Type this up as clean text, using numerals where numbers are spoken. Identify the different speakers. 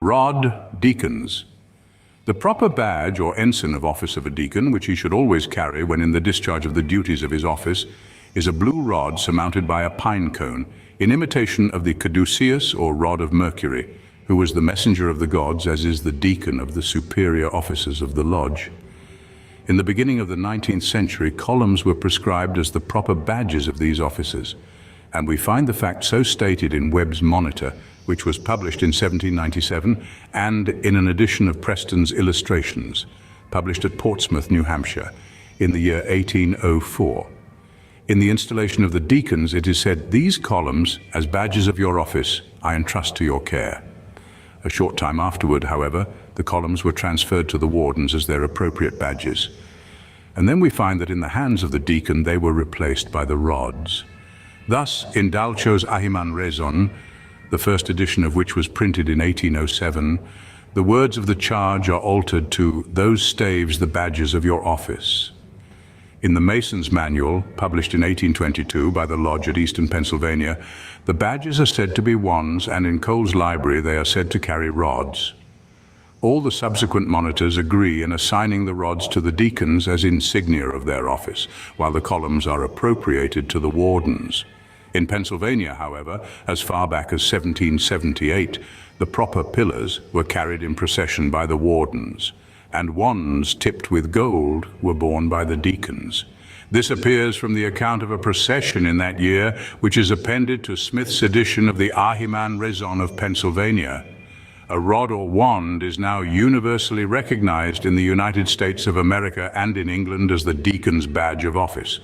Speaker 1: Rod deacons. The proper badge or ensign of office of a deacon, which he should always carry when in the discharge of the duties of his office, is a blue rod surmounted by a pine cone, in imitation of the caduceus or rod of Mercury, who was the messenger of the gods, as is the deacon of the superior officers of the lodge. In the beginning of the 19th century, columns were prescribed as the proper badges of these officers, and we find the fact so stated in Webb's Monitor, which was published in 1797, and in an edition of Preston's Illustrations, published at Portsmouth, New Hampshire, in the year 1804. In the installation of the deacons, it is said, "These columns, as badges of your office, I entrust to your care." A short time afterward, however, the columns were transferred to the wardens as their appropriate badges. And then we find that in the hands of the deacon, they were replaced by the rods. Thus, in Dalcho's Ahiman Rezon, the first edition of which was printed in 1807, the words of the charge are altered to, "Those staves the badges of your office." In the Mason's Manual, published in 1822 by the Lodge at Eastern Pennsylvania, the badges are said to be wands, and in Cole's library they are said to carry rods. All the subsequent monitors agree in assigning the rods to the deacons as insignia of their office, while the columns are appropriated to the wardens. In Pennsylvania, however, as far back as 1778, the proper pillars were carried in procession by the wardens, and wands tipped with gold were borne by the deacons. This appears from the account of a procession in that year, which is appended to Smith's edition of the Ahiman Rezon of Pennsylvania. A rod or wand is now universally recognized in the United States of America and in England as the deacon's badge of office.